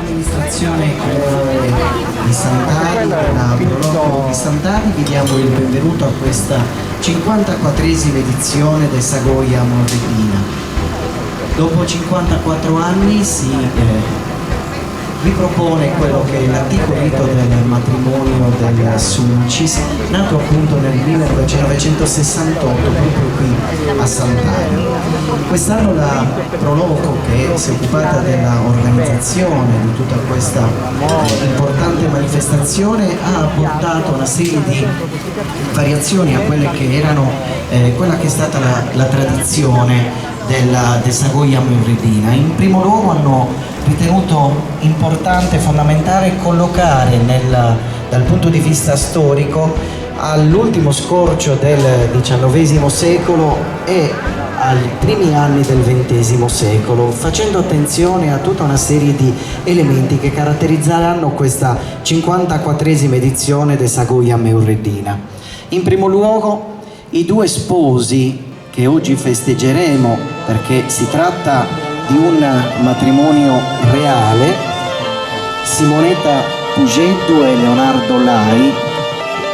Amministrazione comunale di Sant'Ari, la Proloco di Sant'Ari, vi diamo il benvenuto a questa 54esima edizione del Sagoia Morretina. Dopo 54 anni si ripropone quello che è l'antico rito del matrimonio del Sulcis, nato appunto nel 1968 proprio qui a Sant'Ari. Quest'anno la Proloco, che si è occupata dell'organizzazione di tutta questa importante manifestazione, ha apportato una serie di variazioni a quelle che erano quella che è stata la tradizione del Sagoia Morretina. In primo luogo hanno ritenuto importante e fondamentale collocare dal punto di vista storico all'ultimo scorcio del XIX secolo e ai primi anni del XX secolo, facendo attenzione a tutta una serie di elementi che caratterizzeranno questa 54esima edizione del Sagoia Morretina. In primo luogo i due sposi che oggi festeggeremo, perché si tratta di un matrimonio reale, Simonetta Pugetto e Leonardo Lai,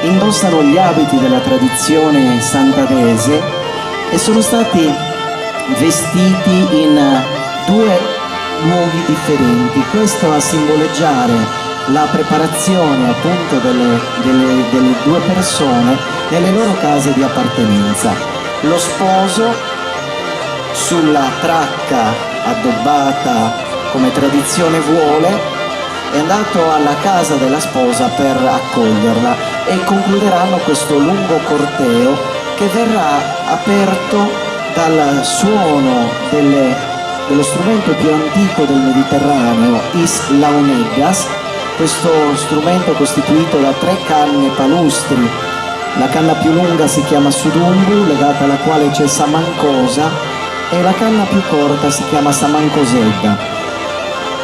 indossano gli abiti della tradizione santadese e sono stati vestiti in due luoghi differenti, questo a simboleggiare la preparazione appunto delle due persone nelle loro case di appartenenza. Lo sposo sulla tracca addobbata come tradizione vuole è andato alla casa della sposa per accoglierla e concluderanno questo lungo corteo che verrà aperto dal suono dello strumento più antico del Mediterraneo, is launegas, questo strumento costituito da 3 canne palustri. La canna più lunga si chiama sudumbu, legata alla quale c'è samancosa, e la canna più corta si chiama samancosetta.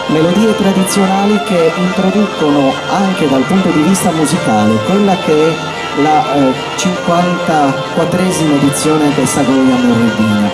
Melodie tradizionali che introducono anche dal punto di vista musicale quella che è la 54esima edizione del Sagoia Morretina.